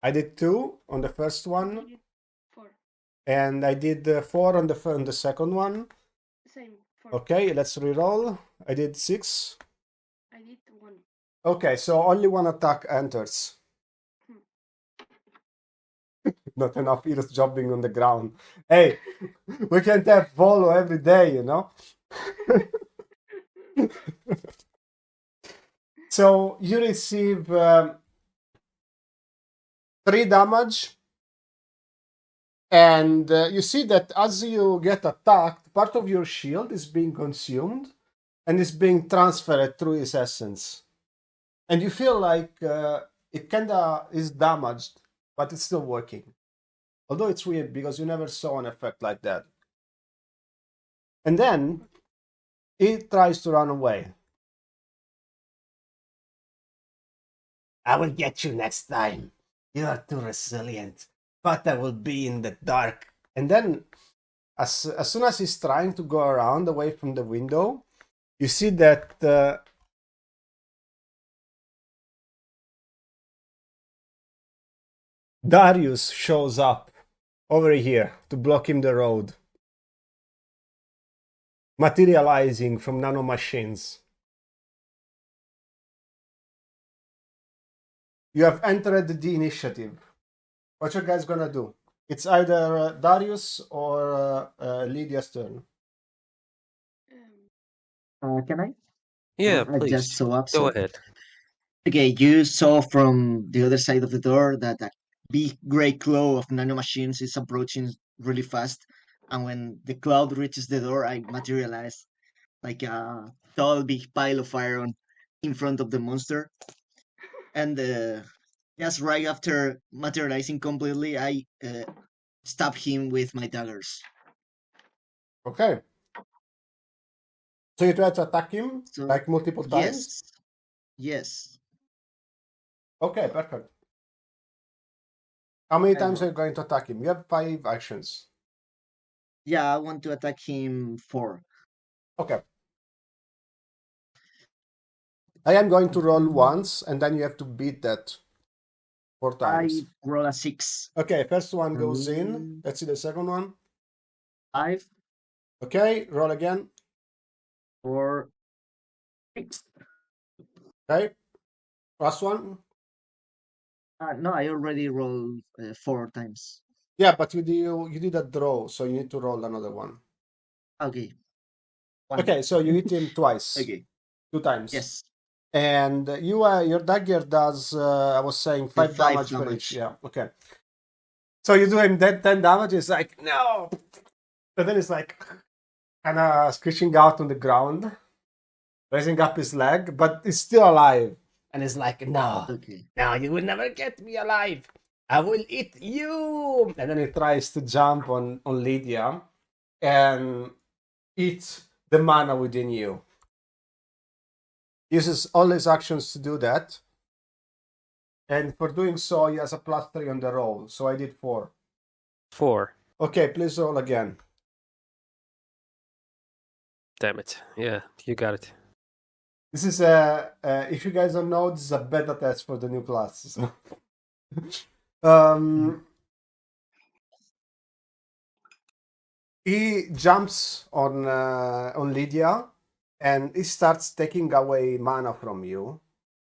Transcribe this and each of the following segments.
I did 2 on the first I one, did 4. and I did 4 on the second one. Same, 4. Okay, let's reroll. I did 6. I did 1. Okay, so only one attack enters. Not enough heroes jumping on the ground. Hey, we can't have follow every day, you know? So you receive 3 damage, and you see that as you get attacked, part of your shield is being consumed and is being transferred through his essence. And you feel like it kinda is damaged, but it's still working. Although it's weird because you never saw an effect like that. And then he tries to run away. I will get you next time. You are too resilient. But I will be in the dark. And then, as soon as he's trying to go around away from the window, you see that Darius shows up over here to block him the road, materializing from nanomachines. You have entered the initiative. What you guys gonna do? It's either Darius or Lydia's turn. Can I? Yeah, I just please. so Go upset. ahead. Okay, you saw from the other side of the door that a big gray cloud of nanomachines is approaching really fast. And when the cloud reaches the door, I materialize like a tall, big pile of iron in front of the monster. And just right after materializing completely, I stab him with my daggers. Okay. So you try to attack him So, like multiple times? Yes. Okay, perfect. How many I times are roll. you going to attack him? You have 5 actions. Yeah, I want to attack him 4. Okay. I am going to roll once, and then you have to beat that 4 times. I roll a 6. Okay, first one goes in. Let's see the second one. 5 Okay, roll again. or 6. Okay, last one. No, I already rolled 4 times. Yeah, but you did a draw, so you need to roll another one. Okay. 1. Okay, so you hit him twice. Okay. 2 times. Yes. And your dagger does, I was saying, 5 5 damage per each. Yeah, okay. So you do him 10 damage, it's like, no! And then it's like, kind of screeching out on the ground, raising up his leg, but he's still alive. And he's like, no, Okay. no, you will never get me alive. I will eat you. And then he tries to jump on Lydia and eat the mana within you. Uses all his actions to do that. And for doing so, he has a +3 on the roll. So I did 4. 4. Okay, please roll again. Damn it. Yeah, you got it. This is if you guys don't know, this is a beta test for the new class. He jumps on Lydia, and he starts taking away mana from you,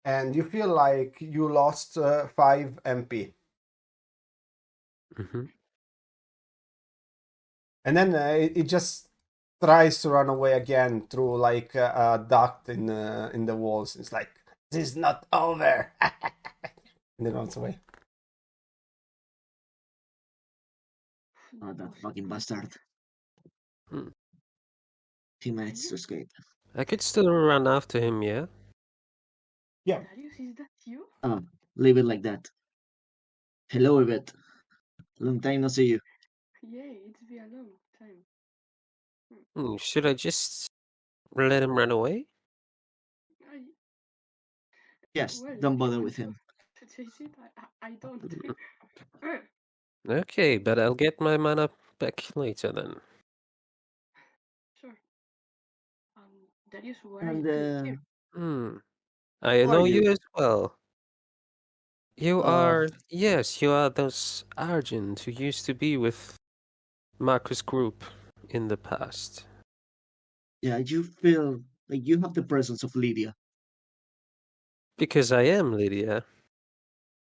and you feel like you lost 5 MP. Mm-hmm. And then it just tries to run away again through like a duct in the walls. It's like, this is not over. And then runs away. Oh, that fucking bastard. Hmm. He managed to escape. I could still run after him, yeah? Yeah. Darius, is that you? Oh, leave it like that. Hello, Yvette. Long time no see you. Yay, it's been a long time. Should I just let him run away? I, Yes, well, don't if you bother want with him. to chase it, I don't. Okay, but I'll get my mana back later then. Sure. Darius, why are And you here? I Who are know you? you as well. You are those Argent who used to be with Marcus Group in the past. Yeah, you feel like you have the presence of Lydia. Because I am Lydia.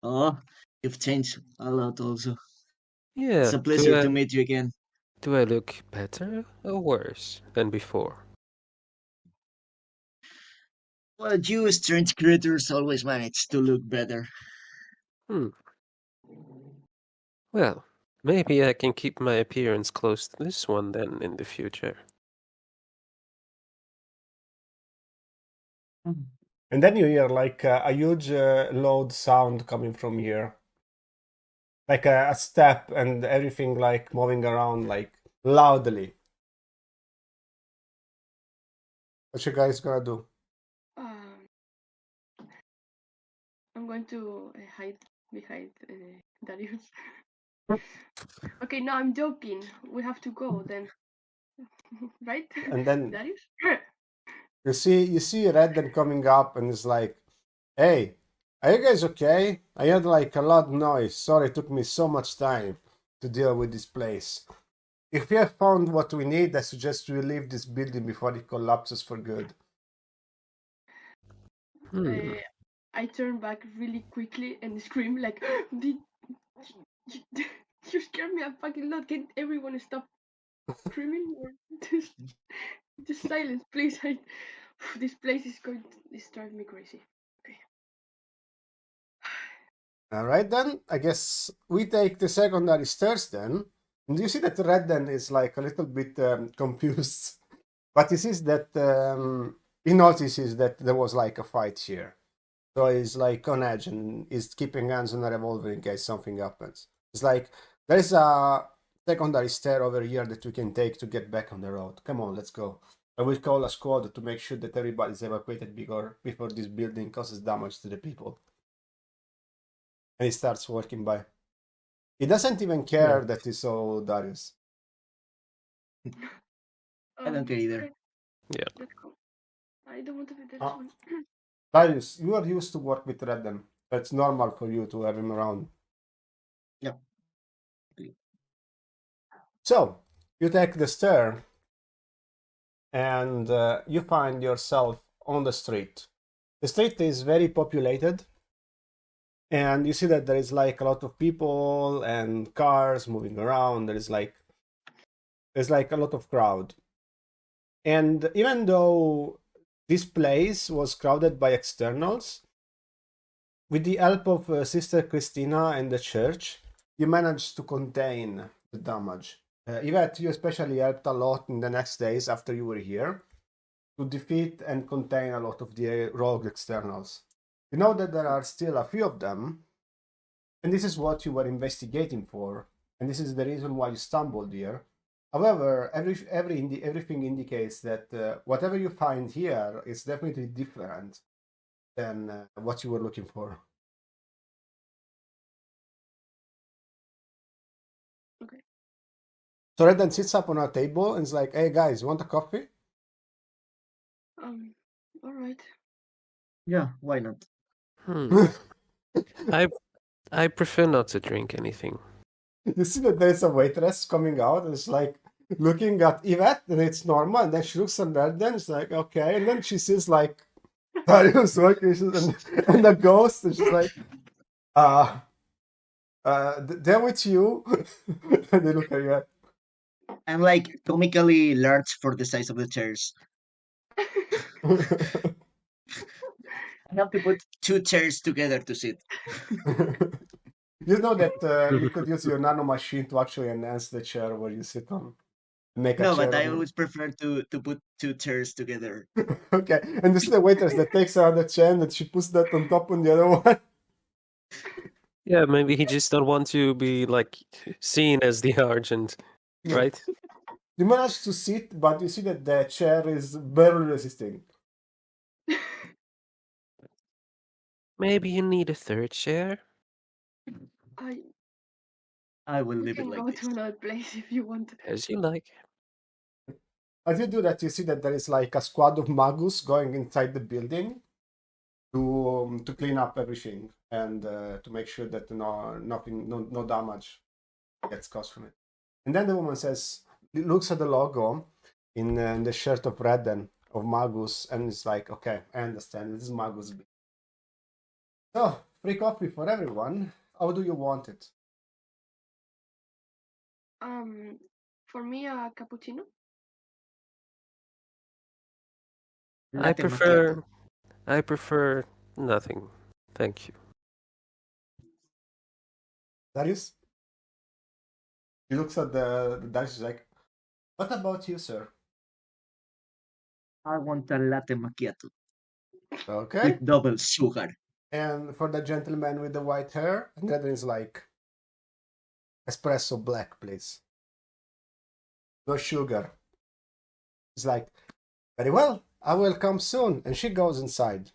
Oh, you've changed a lot also. It's Yeah, a pleasure to meet you again. do I look better or worse than before? Well, you strange creatures always manage to look better. Hmm. Well, maybe I can keep my appearance close to this one then in the future. And then you hear like a huge loud sound coming from here, like a step and everything like moving around like loudly. What you guys gonna do? Um, I'm going to hide behind Darius. Okay, no, I'm joking. We have to go then, right? And then Darius? you see Redden coming up and is like, "Hey, are you guys okay? I heard like a loud noise. Sorry, it took me so much time to deal with this place. If we have found what we need, I suggest we leave this building before it collapses for good." I turn back really quickly and scream like, "Did you scared me a fucking lot? Can everyone stop screaming? Or just silence, please. This place is going to drive me crazy." Okay. All right, then. I guess we take the secondary stairs then. And you see that Redden is like a little bit confused. But he sees that he notices that there was like a fight here. So he's like on edge and is keeping hands on a revolver in case something happens. It's like there is a secondary stair over here that we can take to get back on the road. Come on, let's go. I will call a squad to make sure that everybody's evacuated before this building causes damage to the people. And he starts walking by. He doesn't even care that he saw Darius. I don't care either. Okay. Yeah. Let's go. I don't want to be the Ah. last one. Darius, you are used to work with Redden. It's normal for you to have him around. Yeah. So, you take the stair and you find yourself on the street. The street is very populated, and you see that there is like a lot of people and cars moving around. There's like a lot of crowd. And even though this place was crowded by externals, with the help of Sister Christina and the church, you managed to contain the damage. Yvette, you especially helped a lot in the next days after you were here to defeat and contain a lot of the rogue externals. You know that there are still a few of them, and this is what you were investigating for, and this is the reason why you stumbled here. However, everything indicates that whatever you find here is definitely different than what you were looking for. Okay. So Redden sits up on a table and is like, "Hey guys, want a coffee?" All right. Yeah, why not? I prefer not to drink anything. You see that there's a waitress coming out and it's like looking at Yvette and it's normal, and then she looks at Redden, it's like, okay, and then she sees like Darius working and the ghost, and she's like, they're with you. And they look at you. I'm like comically large for the size of the chairs. I have to put 2 chairs together to sit. You know that you could use your nano machine to actually enhance the chair where you sit on. Make a No, chair but I on. always prefer to put 2 chairs together. Okay, and you see the waitress that takes out the chair and she puts that on top on the other one. Yeah, maybe he just don't want to be like seen as the Argent, right? You manage to sit, but you see that the chair is barely resisting. Maybe you need a third chair? I will We leave it can like go this. to another place if you want. As you like. As you do that, you see that there is like a squad of magus going inside the building, to clean up everything and to make sure that no damage gets caused from it. And then the woman says, looks at the logo in the shirt of Redden of Magus, and it's like, okay, I understand. This is Magus. So, free coffee for everyone. How do you want it? For me, a cappuccino. Latte macchiato. I prefer nothing. Thank you. Darius? He looks at the Darius, is like, what about you, sir? I want a latte macchiato Okay. with double sugar. And for the gentleman with the white hair, Redden is like, espresso black, please. No sugar. He's like, very well, I will come soon. And she goes inside.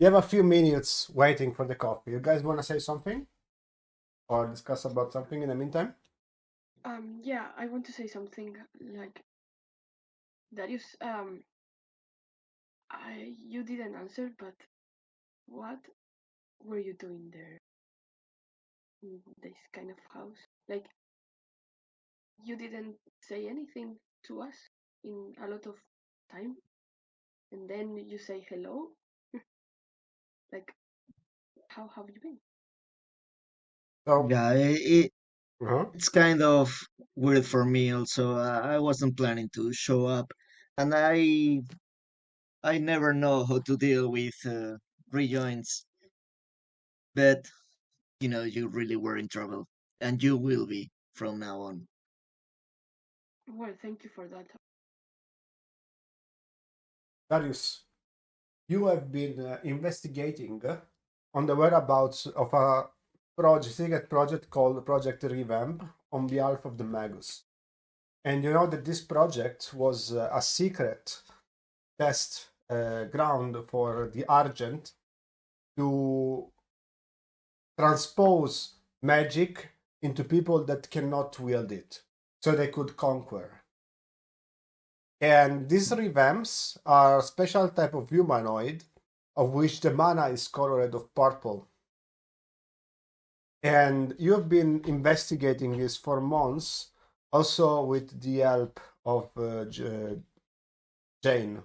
You have a few minutes waiting for the coffee. You guys want to say something? Or discuss about something in the meantime? Yeah, I want to say something like Darius. You didn't answer, but what were you doing there in this kind of house? Like, you didn't say anything to us in a lot of time, and then you say hello. Like, how have you been? So, Yeah, it's kind of weird for me also. I wasn't planning to show up, and I never know how to deal with rejoins. But you really were in trouble, and you will be from now on. Well, thank you for that. Darius, you have been investigating on the whereabouts of a secret project called Project Revamp on behalf of the Magus. And you know that this project was a secret test ground for the Argent to transpose magic into people that cannot wield it, so they could conquer. And these revamps are a special type of humanoid, of which the mana is colored of purple. And you have been investigating this for months, also with the help of Jane.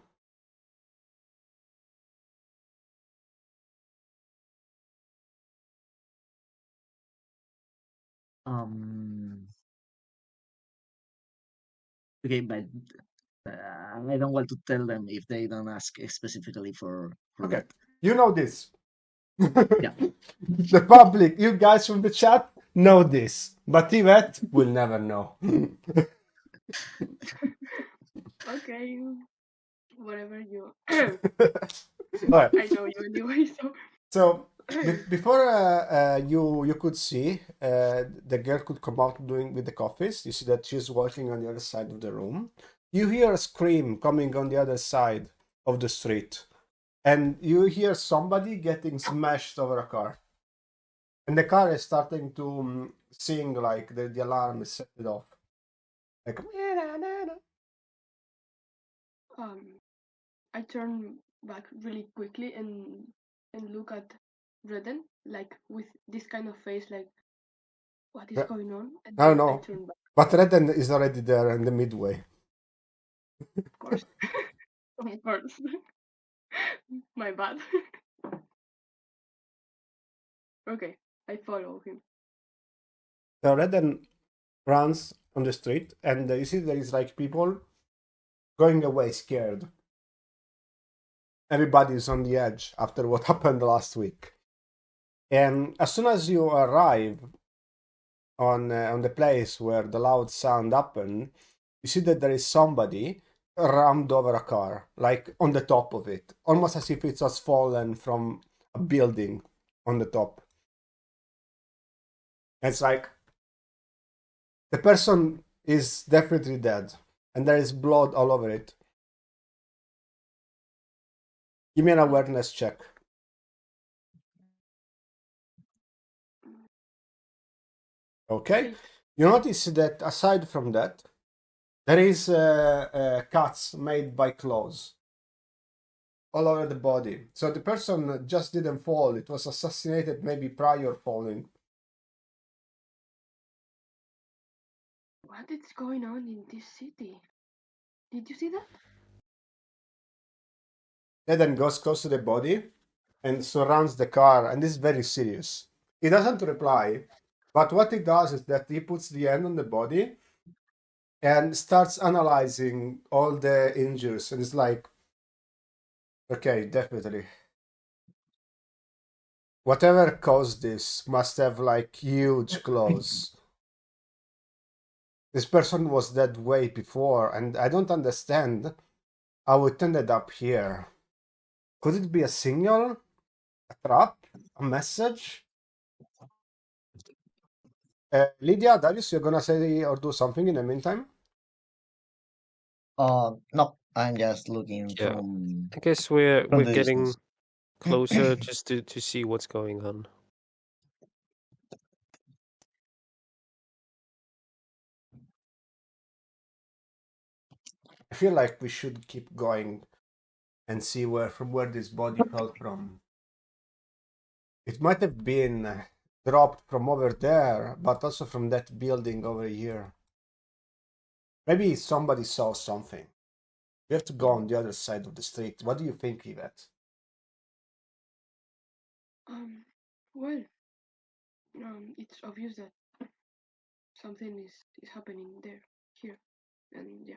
Okay, but I don't want to tell them if they don't ask specifically for Okay, that. you know this. Yeah. The public, you guys from the chat, know this, but Yvette will never know. Okay, whatever you. Alright. I know you anyway, so. So before you could see the girl could come out with the coffees. You see that she's walking on the other side of the room. You hear a scream coming on the other side of the street, and you hear somebody getting smashed over a car, and the car is starting to sing like the alarm is set off, like. I turn back really quickly and look at Redden, like with this kind of face, like, what is going on? And I don't then I know, turn back, but Redden is already there in the midway. of course. Of course. My bad. Okay, I follow him. So Redden runs on the street, and you see there is like people going away scared. Everybody's on the edge after what happened last week. And as soon as you arrive on the place where the loud sound happened, you see that there is somebody rammed over a car, like on the top of it, almost as if it has fallen from a building on the top. And it's like the person is definitely dead, and there is blood all over it. Give me an awareness check. Okay. You notice that aside from that, there is cuts made by claws all over the body. So the person just didn't fall. It was assassinated maybe prior falling. What is going on in this city? Did you see that? And then goes close to the body and surrounds the car, and this is very serious. He doesn't reply, but what he does is that he puts the hand on the body and starts analyzing all the injuries, and it's like, okay, definitely. Whatever caused this must have like huge claws. This person was that way before, and I don't understand how it ended up here. Could it be a signal? A trap? A message? Lydia, Darius, you're gonna say or do something in the meantime? No, I'm just looking Yeah. from I guess we're the getting distance. closer just to see what's going on. I feel like we should keep going and see from where this body fell from. It might have been dropped from over there, but also from that building over here. Maybe somebody saw something. We have to go on the other side of the street. What do you think, Yvette? Well, it's obvious that something is happening here, and yeah,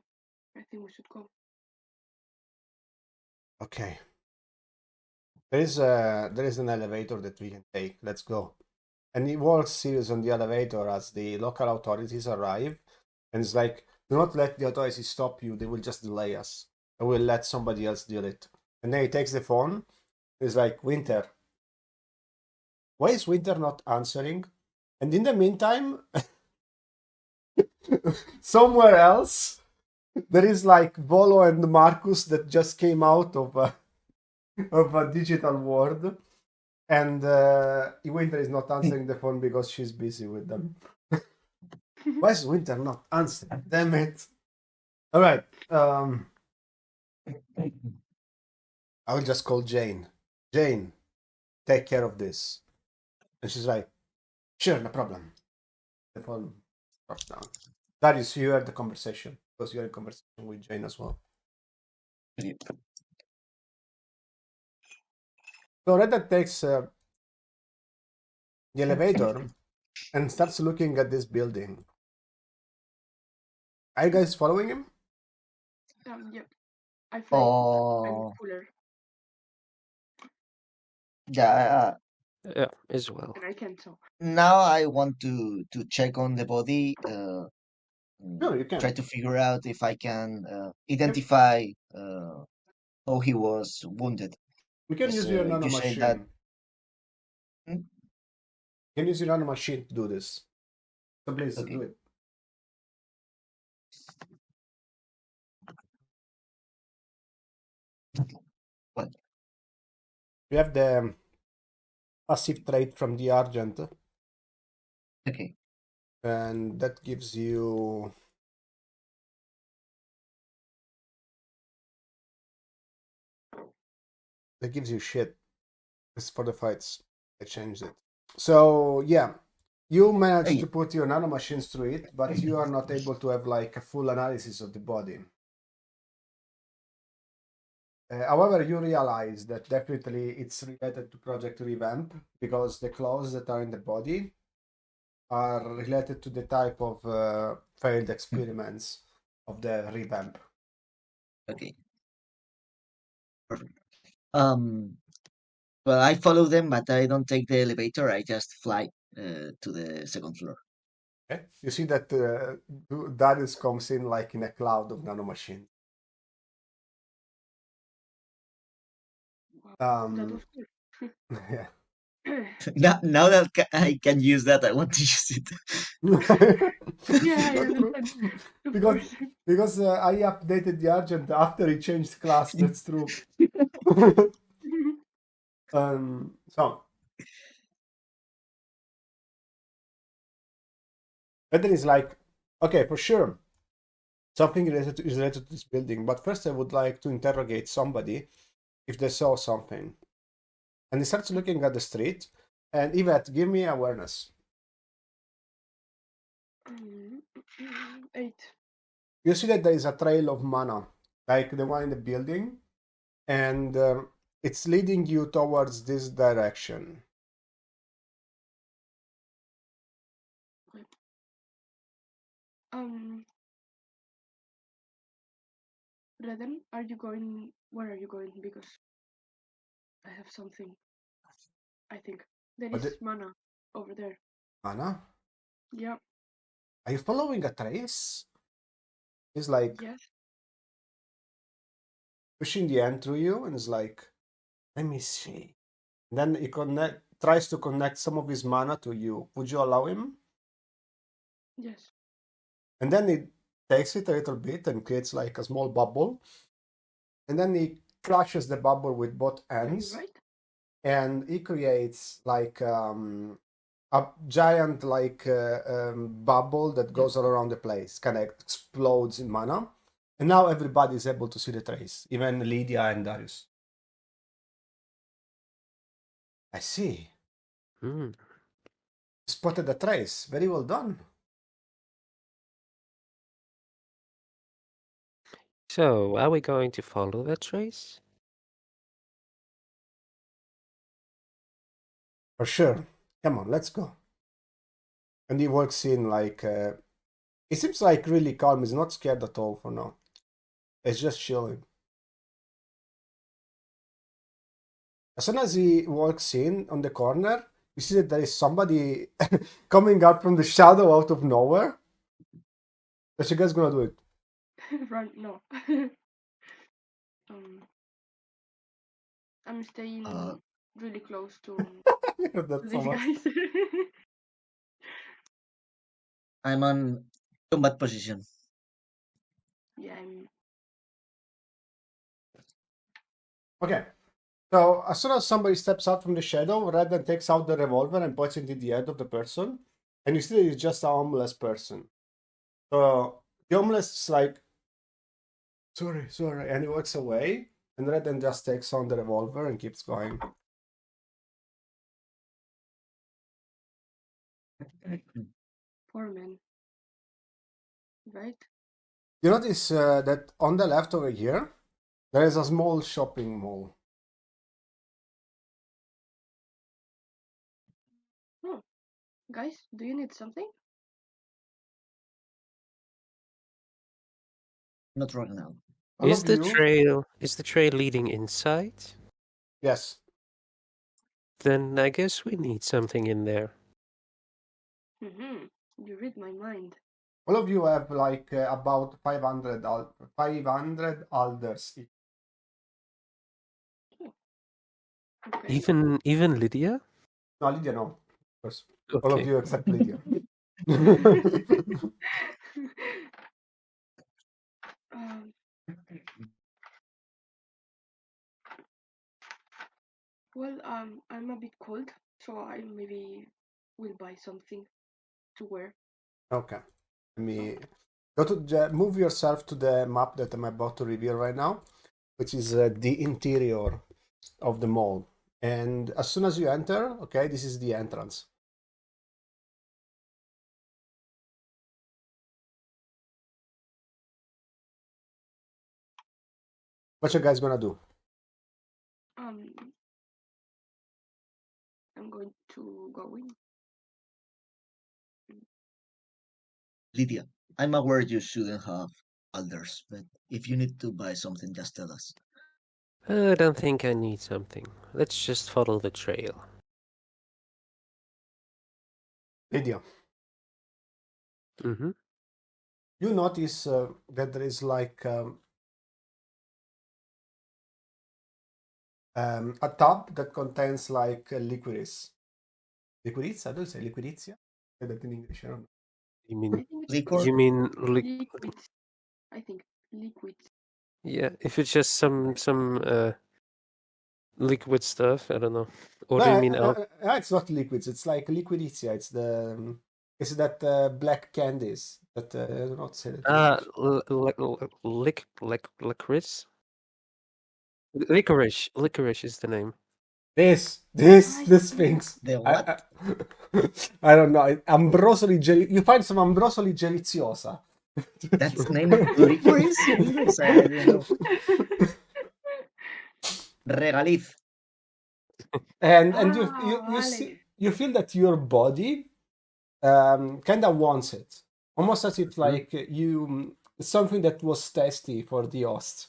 I think we should go. Okay. There is an elevator that we can take. Let's go. And he walks serious on the elevator as the local authorities arrive, and it's like, do not let the authorities stop you. They will just delay us. I will let somebody else deal it. And then he takes the phone. It's like, Winter. Why is Winter not answering? And in the meantime, somewhere else, there is like Volo and Marcus that just came out of a digital world, and Winter is not answering the phone because she's busy with them. Why is Winter not answering? Damn it! All right, I will just call Jane. Jane, take care of this. And she's like, sure, no problem. The phone drops down. Darius, you heard the conversation because you're in conversation with Jane as well. So Red takes the elevator and starts looking at this building. Are you guys following him? Yep. I fly. I'm cooler. Yeah, Yeah, as well. And I can talk. now I want to check on the body. No, you can. Try to figure out if I can identify how he was wounded. You can use your nano You say that. machine. You can use your nano machine to do this. So please do it. What? We have the passive trait from the Argent. Okay. And that gives you... That gives you shit. It's for the fights. I changed it. So, yeah. You managed to put your nano machines through it, but you are not able to have like a full analysis of the body. However, you realize that definitely it's related to Project Revamp because the claws that are in the body are related to the type of failed experiments of the revamp. Okay. Perfect. Well, I follow them, but I don't take the elevator. I just fly to the second floor. Okay. You see that Darius comes in like in a cloud of nanomachines. Wow, that was cool. Yeah. Now that I can use that, I want to use it. Yeah, I understand. Because I updated the Argent after he changed class. That's true. So, and then it's like, okay, for sure, something is related to this building. But first, I would like to interrogate somebody if they saw something. And he starts looking at the street. And Yvette, give me awareness. 8. You see that there is a trail of mana, like the one in the building, and it's leading you towards this direction. Reden, are you going? Where are you going? Because I have something. I think there is mana over there. Mana? Yeah. Are you following a trace? He's like Yes. pushing the end through you, and is like, let me see. And then he tries to connect some of his mana to you. Would you allow him? Yes. And then he takes it a little bit and creates like a small bubble. And then he crushes the bubble with both ends. Right. And he creates like a giant like bubble that goes all around the place, kind of explodes in mana. And now everybody is able to see the trace, even Lydia and Darius. I see. Spotted the trace. Very well done. So, are we going to follow that trace? For sure. Come on, let's go. And he walks in like... he seems like really calm. He's not scared at all for now. It's just chilling. As soon as he walks in on the corner, you see that there is somebody coming out from the shadow out of nowhere. What you guys gonna do it? Run, no. I'm staying really close to That's these so much. guys. I'm on combat position. Yeah, Okay. So as soon as somebody steps out from the shadow, Redden takes out the revolver and points it into the head of the person. And you see that it's just a homeless person. So the homeless is like, sorry, and he walks away. And Redden just takes on the revolver and keeps going. poor man. Right? You notice that on the left over here, there is a small shopping mall. Oh, guys, do you need something? Not right now. All Is of the you? trail leading inside? Yes. Then I guess we need something in there. You read my mind. All of you have like about 500 alders each. Okay. Even Lydia? No, Lydia, no. Of course. Okay. All of you except Lydia. Well, I'm a bit cold, so I maybe will buy something to wear. Okay. Let me go to move yourself to the map that I'm about to reveal right now, which is the interior of the mall. And as soon as you enter, okay, this is the entrance. What you guys gonna do? I'm going to go in. Lydia, I'm aware you shouldn't have alders, but if you need to buy something, just tell us. I don't think I need something. Let's just follow the trail. Lydia. Mm-hmm. You notice that there is like a tub that contains like liquids. Liquids? I don't say liquidizia. Say that in English. I don't know. You mean Liquor? you mean liquids? I think liquids. Yeah, if it's just some liquid stuff, I don't know. Or No, do you mean it's not liquids. It's like liquidizia. It's the it's that black candies that I don't know how to say that in English. licorice? Licorice. Licorice is the name. This I Sphinx. The I, what? I, I don't know. You find some ambrosoli deliziosa. That's the name of licorice in English? I didn't know. Regaliz. And vale. you feel that your body kind of wants it, almost as if like it's something that was tasty for the host.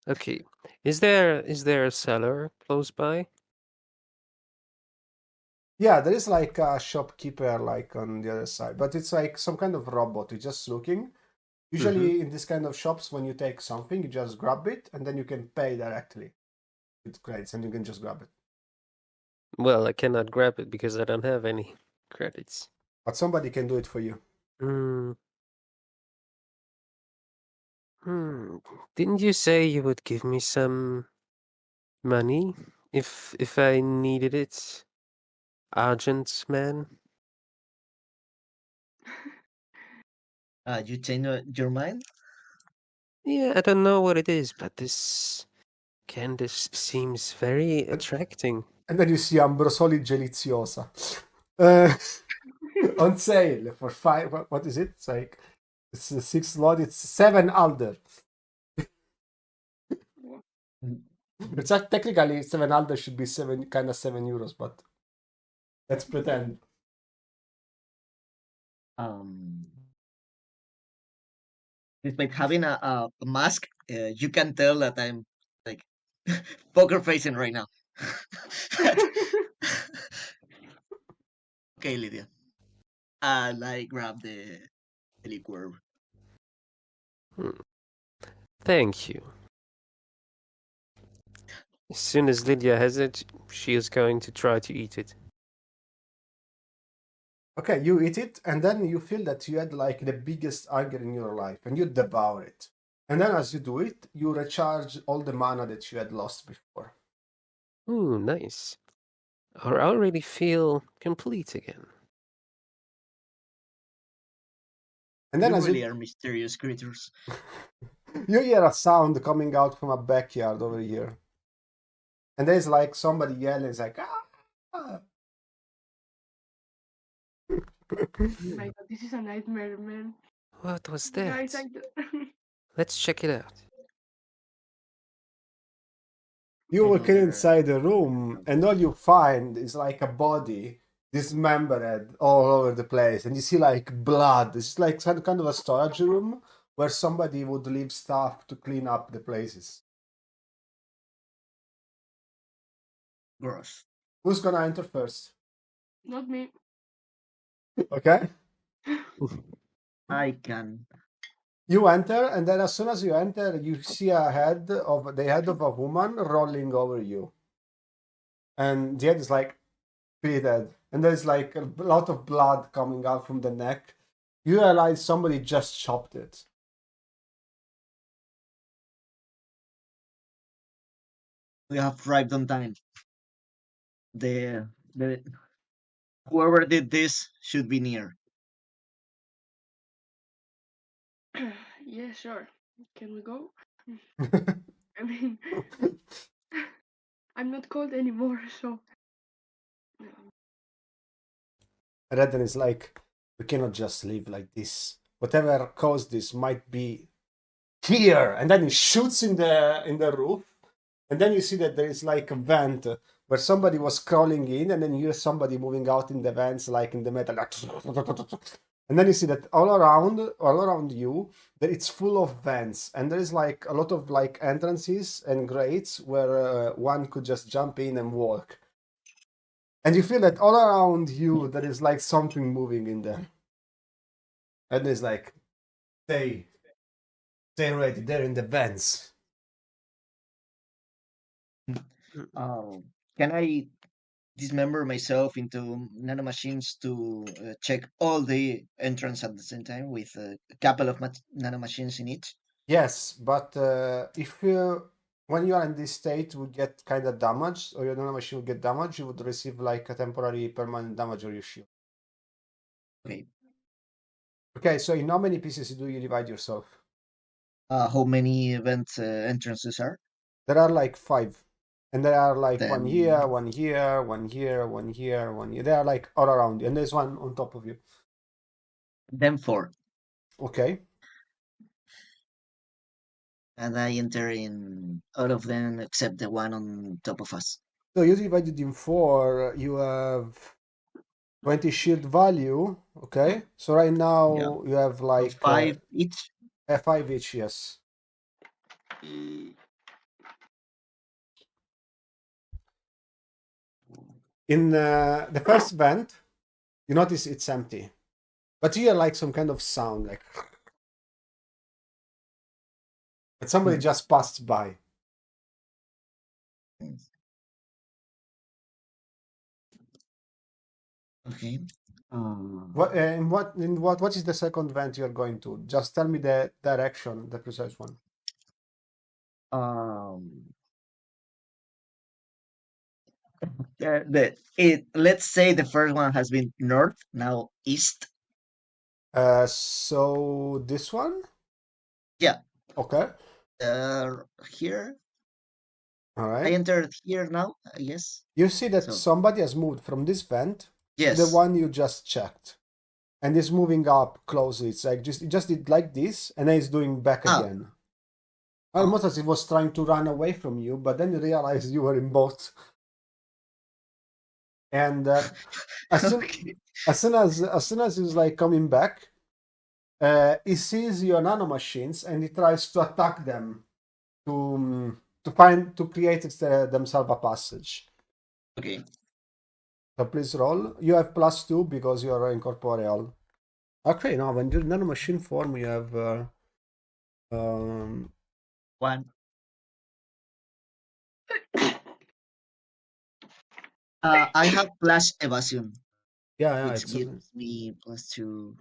Okay. Is there a cellar close by? Yeah, there is like a shopkeeper like on the other side, but it's like some kind of robot. It's just looking. Usually in this kind of shops, when you take something, you just grab it and then you can pay directly with credits, and you can just grab it. Well, I cannot grab it because I don't have any credits. But somebody can do it for you. Hmm. Didn't you say you would give me some money if I needed it? Argent man? You change your mind? Yeah, I don't know what it is, but this Candace seems very attracting. And then you see Ambrosoli Deliziosa. Uh, on sale for five. What is it? It's like it's a 6 lot. It's 7 alder. It's not technically 7 alder should be 7 €, but let's pretend. Despite having a mask, you can tell that I'm like poker facing right now. Okay, Lydia. And I grab the liquor. Hmm. Thank you. As soon as Lydia has it, she is going to try to eat it. Okay, you eat it, and then you feel that you had like the biggest hunger in your life, and you devour it. And then as you do it, you recharge all the mana that you had lost before. Ooh, nice. I already feel complete again. And then You as really you are mysterious creatures. you hear a sound coming out from a backyard over here. And there's like somebody yelling, it's like, ah! Oh my god, this is a nightmare, man. What was Guys, that? Let's check it out. You I walk go in there. inside the room, and all you find is like a body dismembered all over the place, and you see like blood. It's like some kind of a storage room where somebody would leave stuff to clean up the places. Gross. Who's gonna enter first? Not me. Okay. I can. You enter, and then as soon as you enter, you see the head of a woman rolling over you, and the head is like pretty dead, and there's like a lot of blood coming out from the neck. You realize somebody just chopped it. We have arrived on time. The whoever did this should be near. Yeah, sure. Can we go? I mean, I'm not cold anymore, so. Redden is like, we cannot just live like this. Whatever caused this might be here. And then he shoots in the roof, and then you see that there is like a vent where somebody was crawling in, and then you hear somebody moving out in the vents, like in the metal. Like, and then you see that all around you, that it's full of vents, and there is like a lot of like entrances and grates where one could just jump in and walk. And you feel that all around you there is like something moving in there. And it's like, stay ready, they're in the vents. Can I dismember myself into nanomachines to check all the entrance at the same time with a couple of nanomachines in each? Yes, but if you, when you are in this state, would get kind of damaged, or your nanomachine will get damaged, you would receive like a temporary permanent damage on your shield. Okay. Okay, so in how many pieces do you divide yourself? How many event entrances are? There are like 5. And there are like one here, Then one here, one here, one here, one here. They are like all around you. And there's one on top of you. then 4. Okay. And I enter in all of them except the one on top of us. So you divided in 4. You have 20 shield value. Okay. So right now Yeah. you have So like 5 each. 5 each, yes. In the first vent, you notice it's empty. But you hear like some kind of sound, like that somebody just passed by. Okay. What is the second vent you're going to? Just tell me the direction, the precise one. Let's say the first one has been north, now east. So this one? Yeah. Okay. Here. All I right. entered here now, I guess. You see that So- somebody has moved from this vent to the Yes. one you just checked. And is moving up closely. It's like it just did like this, and then it's doing back Oh. again. Almost as if it was trying to run away from you, but then you realize you were in both. And as soon Okay. as soon as he's like coming back, he sees your nanomachines and he tries to attack them to create themselves a passage. Okay. So please roll. You have +2 because you are incorporeal. Okay, now when you're nanomachine form, you have 1. I have plus evasion, yeah, which it's gives me +2.